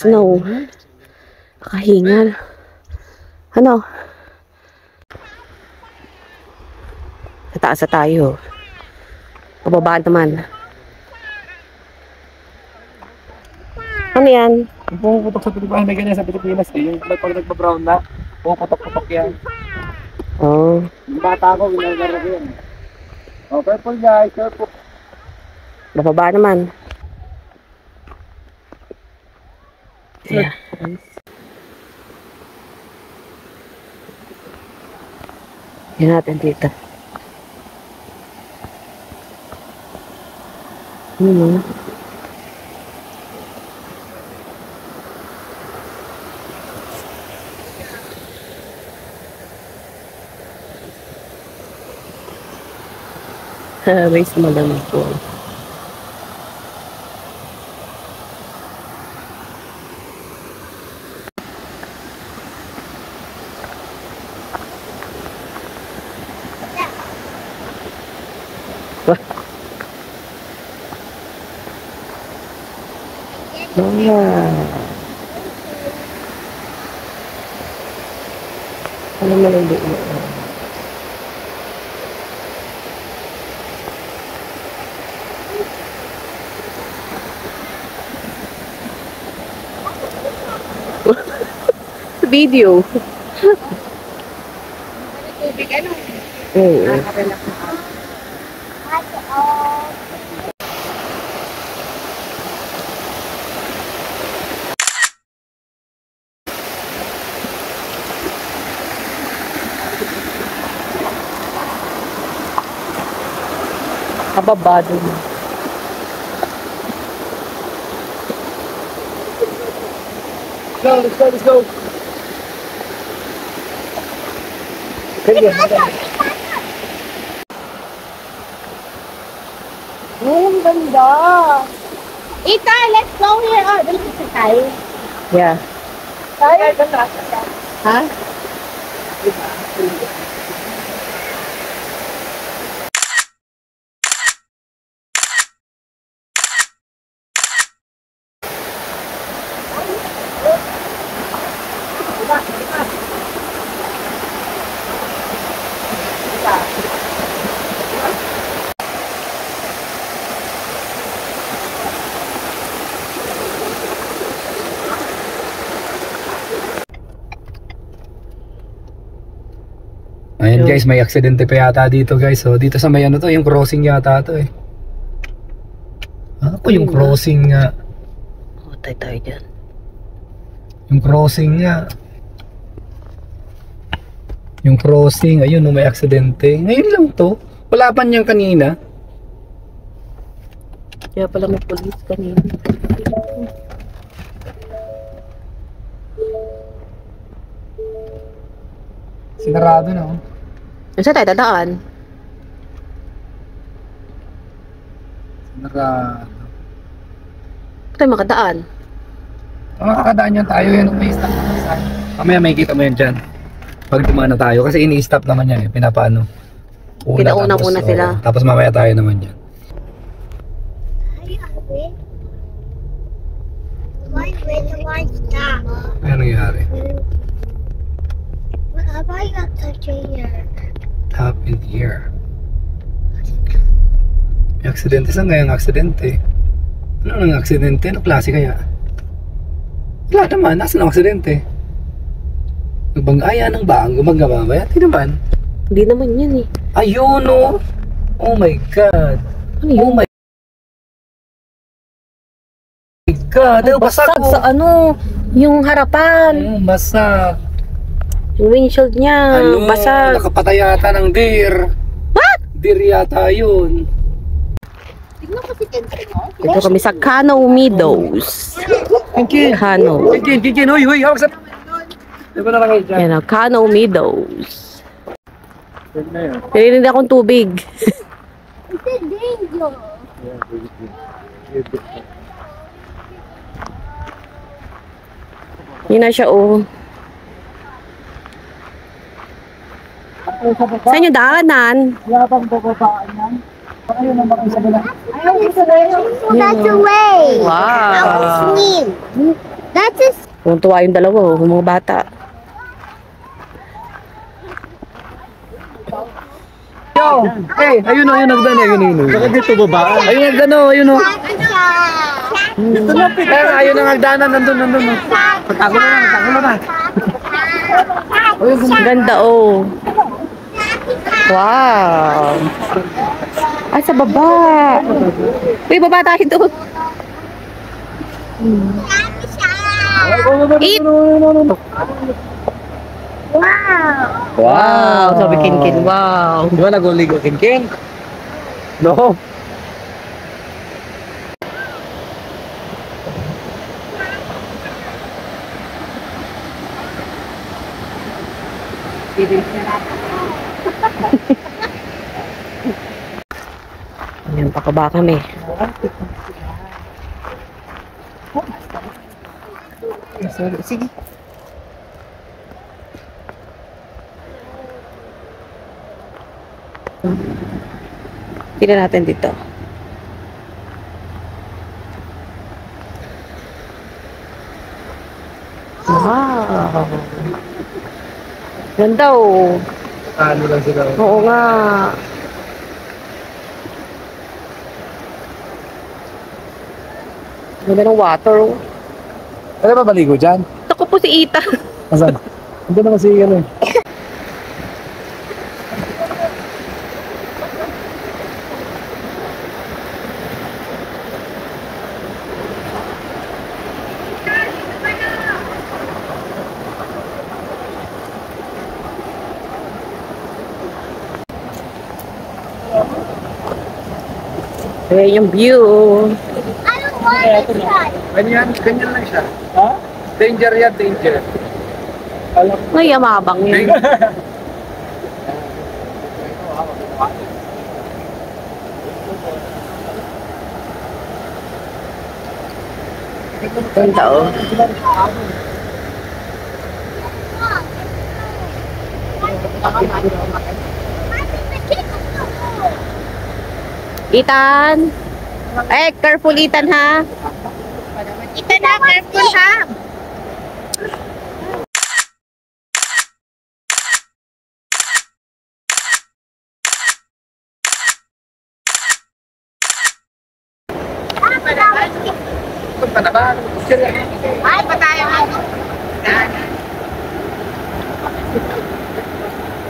No. Nakahingal. Ano? Sa taas na tayo. Pababa naman. Ano yan? Pumuputok sa Pilipinas. May ganyan sa Pilipinas eh. Yung pag nagpa-brown na, pumuputok-putok yan. Oh. Yung bata ko, ginagara ko yan. Oh, purple guys, purple. Bababa naman. Yeah. Yan natin dito. May sumalamig po. Ano malandi mo? Video. Kababado mo. Let's go, let's go. Oh, ang ganda. Ita, let's go here. Oh, dali sa tayo. Yeah. Tayo? Ha? Ayan guys, may aksidente pa yata dito guys. So dito sa may ano to, yung crossing yata to eh. Ako yung crossing nga. Patay tayo dyan. Yung crossing nga. Yung crossing, ayun may aksidente. Ngayon lang to. Wala pa niyang kanina. Kaya pala may police kanina. Sinarado na oh. Saan tayo dadaan? Sinarado. Saan tayo makadaan? Makakadaan yan tayo yan. May stop naman sa akin. Mamaya may kita mo yan dyan. Pag dumana tayo. Kasi ini-stop naman yan eh. Pinapaano. Pinauna muna sila. Tapos mamaya tayo naman yan. Ano nangyari? What have I got such a year? Top in here. May aksidente. Saan kaya ang aksidente? Ano nang aksidente? Ano klase kaya? Wala naman. Nasaan ang aksidente? Nagbangaya ng baang gumagawa ba yan? Hindi naman. Hindi naman yan eh. Ayun oh. Oh my God. Ano yun? Oh my God. Ay, basag sa ano, yung harapan. Basag. Yung windshield niya, Ano? basag. Nakapatay yata ng deer. What? Deer yata yun. Tignan ko si Kenzie mo. Dito kami sa Cano Meadows. Kinkin! Cano. Kinkin! Huy! Hawak sa... Di ba nalagay dyan? Ayan o, Cano Meadows. Pwede na yun. Narinig akong tubig. It's a danger. Yun na siya oh. Saan yung daanan? Wala pang bababaan yan. Baka yun ang makasabala. That's a way. Wow. Swim. That's a Kung tuwa yung dalawa oh, yung mga bata. Yo! Eh, ayun o, ayun nagdan, ayun o. Saka dito babaan. Ayun nagdan o, ayun o. Dito na, Peter. Ayun ang nagdanan, nandun. Pagkagulo na. Ang ganda oh. Wow. Ay, sa baba. Uy, baba tayo doon. Eat! Wow, sabi Kinkin, wow. Di ba naguligo, Kinkin? No. Ayan, pakaba kami. Sige. Tignan natin dito. Wow. Ganda oh. Ano lang sila. Oo nga. Ganda ng water oh. Ano ba baligo dyan? Ako po si Ita. Asan? Hindi naman si ano eh. Ayan yung view. I don't want to try. Ganyan lang siya. Ha? Danger yan, danger. Alam mo. Ay, yamabang yun. Ganda oh. Ethan! Eh, careful Ethan ha! Ito na, careful ha. Ito pa naman. Ay, pa tayo.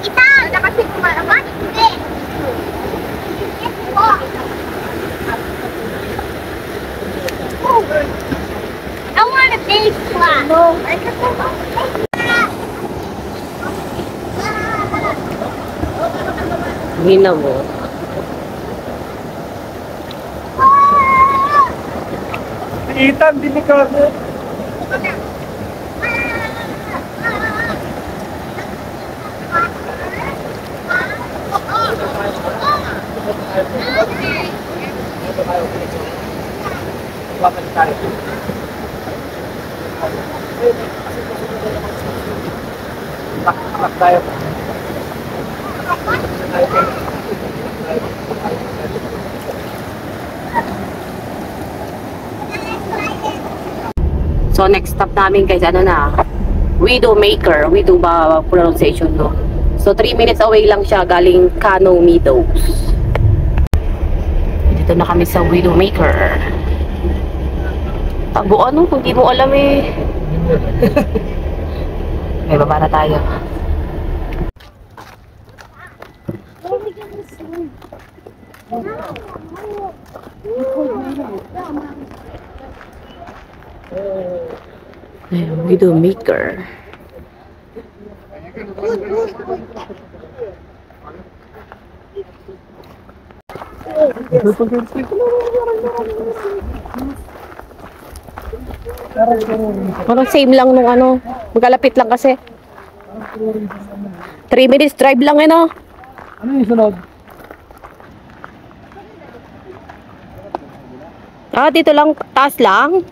Ita, nakasi kumalaman. Hindi. I want a big clap. Hina mo. Ethan, dinikot. Tayo. So next stop namin guys, ano na? Widowmaker. Widow ba pronunciation no? So 3 minutes away lang siya galing Cano Meadows. Dito na kami sa Widowmaker. Tago ano, kung di mo alam eh. May baba na tayo. Ayan, Widowmaker. Parang same lang nung ano. Magkalapit lang kasi. 3 minutes drive lang eh, no? Ano yung sunod? Ah, dito lang. Taas lang.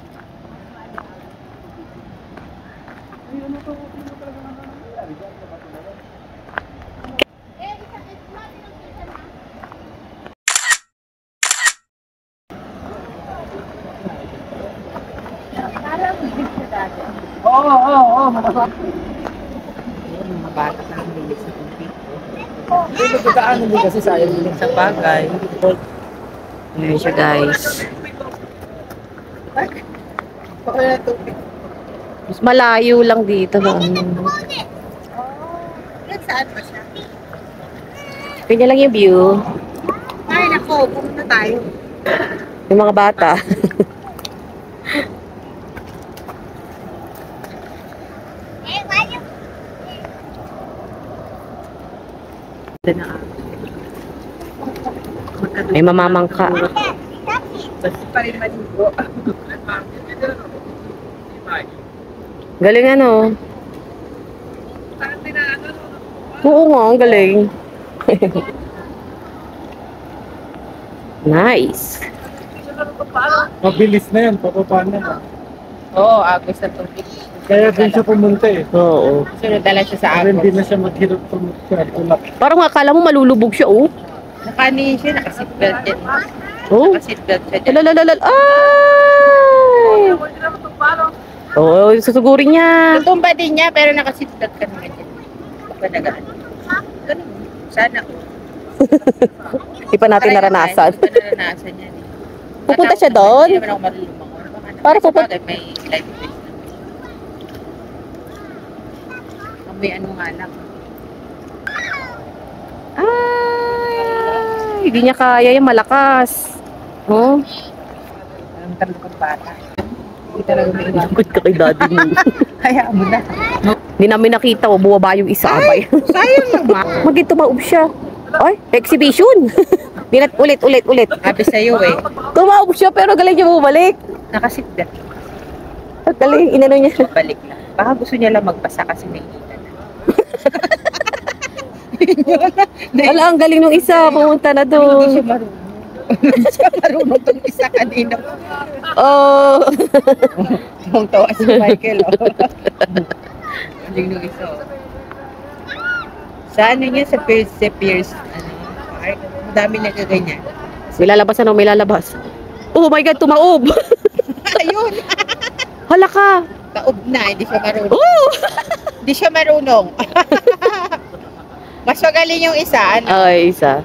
Oo, matasap. Mga bata na hindi sa tubig. Hindi magkakaano din kasi sayang din. Sa bagay. Ayan siya, guys. Pakaya tubig. Mas malayo lang dito. No? Saan pa siya? Ganyan lang yung view. Ay, nako. Pumunta tayo. Yung mga bata. May mamamangka. Basta pa rin maligo. Galing ano. Oo nga, ang galing. Nice. Mabilis na yan, papapaan na. Oo, agos na tubig. Kaya din siya pumunta eh. Oo. Sunod dala siya sa Para hindi agos. na siya maghirap tulak. Parang akala mo malulubog siya, oh. Nakani siya, naka-seatbelt din. Oh. Naka-seatbelt siya dyan. Lalalala. Ay! Oo, susugurin niya. Tutumba din niya, pero naka-seatbelt ka naman dyan. Panagaan. Ganun. Sana. Hindi pa natin naranasan. Hindi pa naranasan yan. Pupunta siya doon? Hindi naman ako marunong. Para pupunta. May life vest. May ano nga lang. Ay! Hindi niya kaya yung malakas. Oh. Ang talagang bata. Hindi talaga may iwan. Good ka kay daddy mo. Hayaan mo na. Hindi namin nakita, oh, buwaba yung isa. Abay. Sayang naman. Maging tumaob siya. Ay, exhibition. Bilat ulit. Sabi sa'yo eh. Tumaob siya pero galing niya bumalik. Naka-seatbelt. Ang galing, inano niya. Balik lang. Baka gusto niya lang magpasa kasi may hita na. Wala, ang galing nung isa. Pumunta na Hindi doon. siya marunong. Hindi siya marunong itong isa kanina. Oh. Tawang-tawa si Michael. Oh. Galing nung isa. Oh. Sa ano niya, sa Pierce, ano, park, madami nagaganyan. May lalabas ano, may lalabas. Oh my God, tumaob. Ayun! Hala ka. Taob na, hindi siya marunong. Oh. Hindi siya marunong. Mas magaling yung isa, ano? Ay, isa.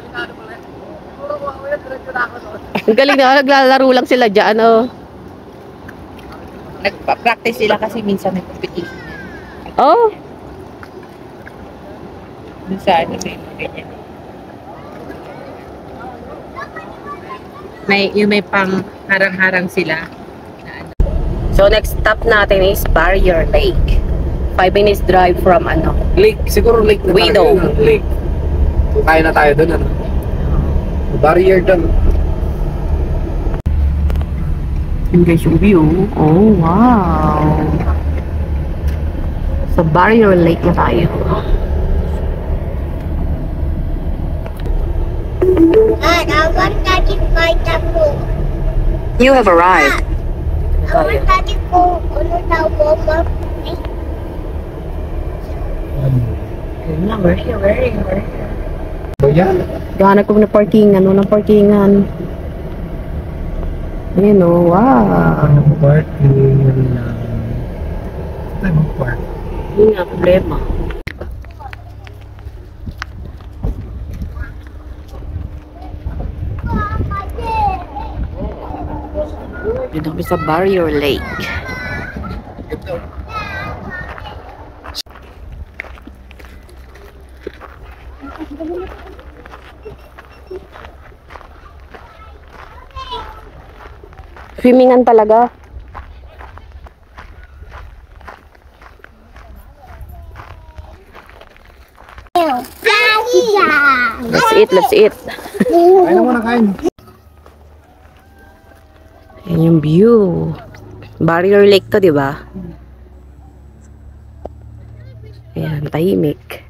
Ang galing na, naglalaro lang sila dyan, oh. Nagpa-practice sila kasi minsan may competition. Oh. Minsan, ano may ganyan. May pang harang-harang sila. So, next stop natin is Barrier Lake. 5 minutes drive from ano. Lake, siguro lake na Widow. talaga yun, lake. Kaya na tayo doon, ano? Barrier doon. Yun guys yung view. Oh, wow. Sa Barrier Lake na tayo. Dad, I want Daddy to buy the book. You have arrived. I want Daddy to go on the warm-up. Where here? So, yan. Gahanap ko na parkingan. Walang parkingan. Ayan o, wow. Parking lang. Ano park? Yun nga, problema. Dito kami sa Barrier Lake. Swimmingan talaga. Let's eat. Kain na muna, kain. Ayan yung view. Barrier Lake to, di ba? Ayan, tahimik.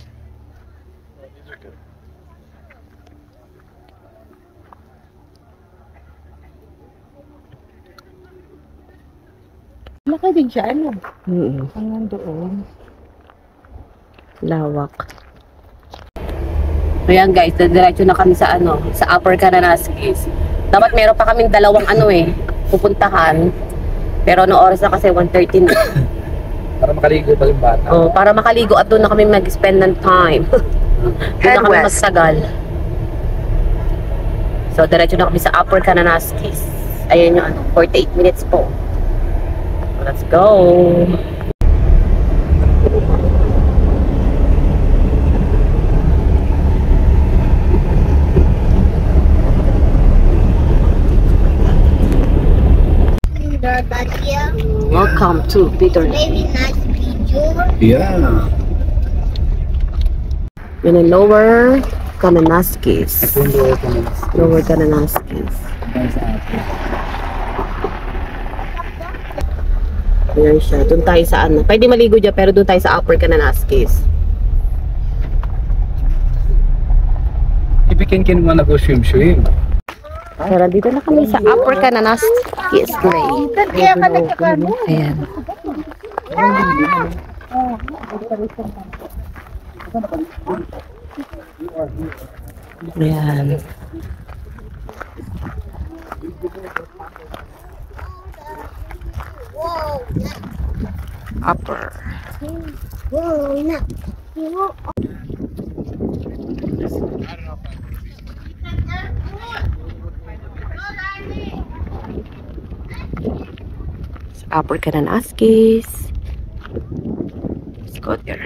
Laki din siya, ano? Mm, Hanggang doon. lawak. Ayan guys, diretso na kami sa sa Upper Kananaskis. Dapat meron pa kaming dalawang pupuntahan. Pero no oras na kasi 1:30 na. Para makaligo pa yung bata. Oh, para makaligo at doon na kami mag-spend ng time. Doon na kami magtagal. So, diretso na kami sa Upper Kananaskis. Ayan yung 48 minutes po. Let's go! Welcome to Bitter Lake. Very nice picture. Yeah. Yun ang Lower Kananaskis. Lower Kananaskis. Ayan siya. Doon tayo sa pwede maligo dyan pero doon tayo sa Upper Kananaskis. Ibikin mo na go swim. Pero dito na kami sa Upper Kananaskis Lake. Kaya ka nagkakano? Ayan. Ayan. Wow. Upper. Wow, na. Upper Kananaskis. Let's go there.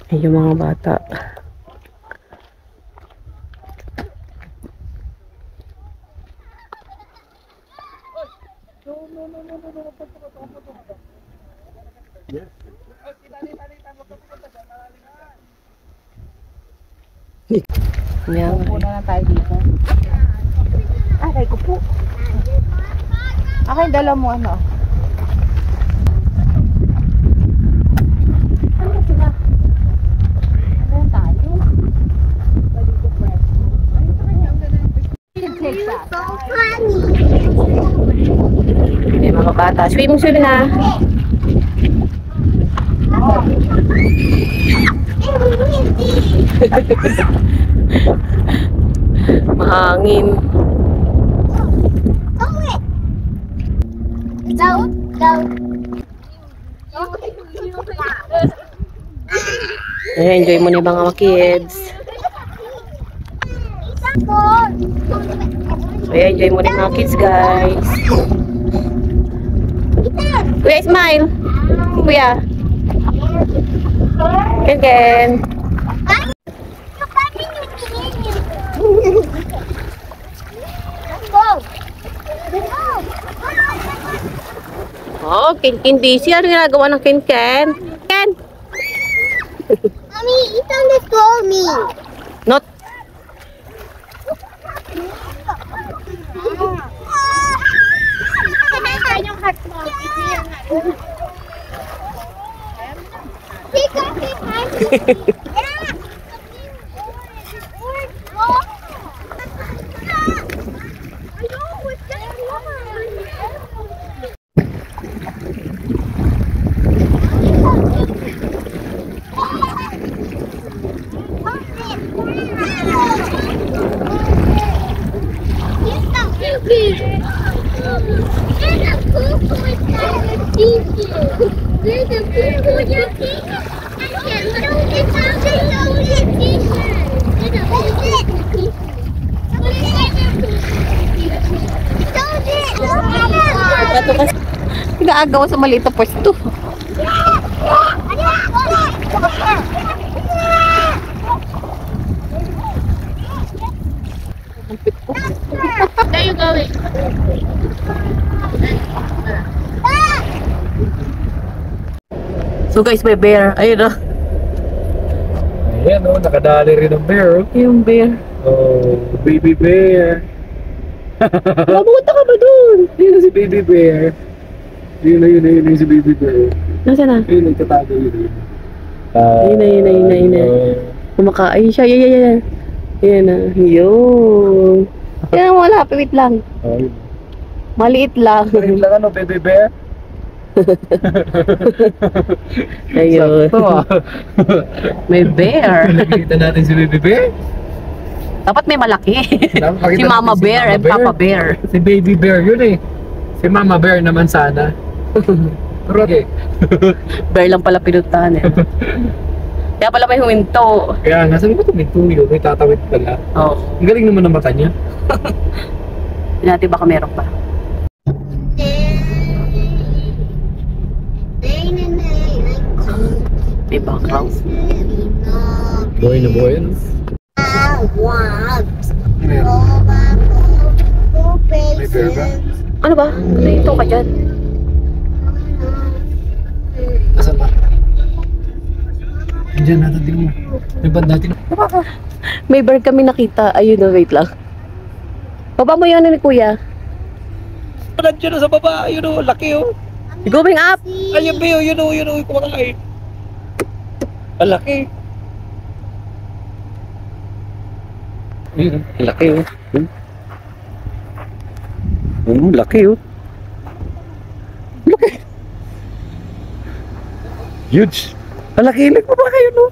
Ay, yung mga bata. Yan. Puna na tayo dito. Aray ko po. Akin, dala mo ano. Ayan tayo. So funny. May mga bata. Swim na. Mahangin. Go, go. Ayan, enjoy mo na yung mga kids. Ayan, enjoy mo na yung mga kids, guys. Kuya, smile. Kuya. Ken. Oh, Ken busy. Ano ginagawa ng Ken? Ken? Mommy, it's on the floor, me. Not. Ito kasi nag-aagaw sa maliit na pwesto. There you go. So guys, may bear. Ayun oh. Ayan oh, nakadali rin ang bear. Yung bear. Oh, baby bear. Mabuta ka ba dun? Yun na si baby bear. Yun si baby bear. Nasaan na? Yun, nagtatago yun. Yun na. Kumakain siya. Yan. Yan na. Yun. Yan, wala. Wait lang. Oh, yun. Maliit lang. Yun lang ano, baby bear. Ayun. Sakto ah. May bear. Nakikita natin si baby bear. Dapat may malaki. Dapat Si makita Mama natin si Bear Mama and Papa Bear. Si baby bear yun eh. Si Mama Bear naman sana. Pero okay. Bear lang pala pinuntahan eh. Kaya pala may huminto. Kaya nga, sabi ko tumituyo, may tatawid pala. Oo. Ang galing naman ng mata niya. Hindi natin baka meron pa. May background. Boy na boy. Ano? May bear ba? Ano ba? Dito ka dyan. Asan ba? Diyan natin din mo. May band natin. May bear kami nakita. Ayun na, wait lang. Baba mo yun ni Kuya. Nandiyan na sa baba. Yun o, laki o. Going up! Ayun ba yun o, kumakain. Ang laki. Ang laki o. Laki o. Laki. Huge. Ang laki. Ilig mo ba kayo no?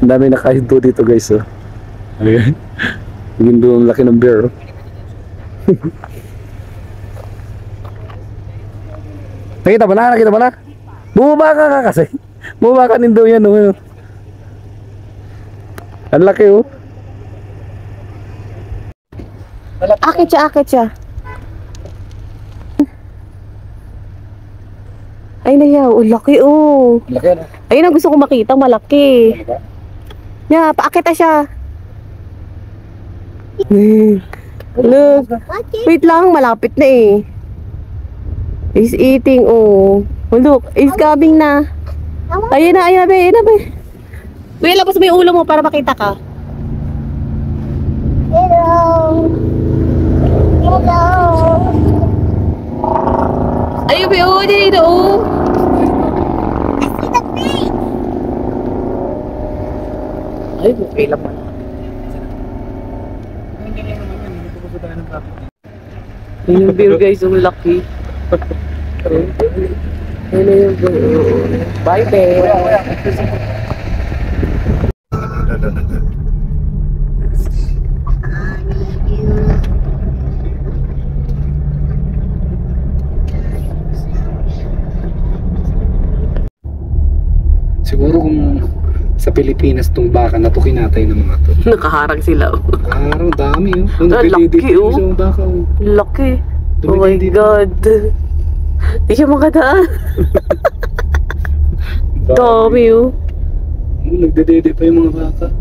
Ang dami nakahinto dito guys oh. Ayan. Yung doon laki ng bear oh. Nakita mo na? Bumaba ka kasi. Bumaba ka nindo yan oh. Ang laki oh. Akit siya. Ay nayaw, laki oh. Laki ano? Ayun ang gusto ko makita, malaki. Yeah, paakit na siya. Look. Wait lang, malapit na eh. He's eating, oh. Oh look, he's coming na. Ayun na, be. Kuya, labas mo yung ulo mo para makita ka. Ayun, be, oh, dito, oh. Ay, okay lang pala. Yun yung beer guys, yung laki. Yun na yung beer. Bye, bear. Siguro kung sa Pilipinas tong baka na to kinatay ng mga to. Nakaharang sila. Araw dami oh. Ah, laki, oh. Sa baka oh. Laki. Oh my God. Di siya makadaan. Dami oh. Nagdedede pa yung mga baka.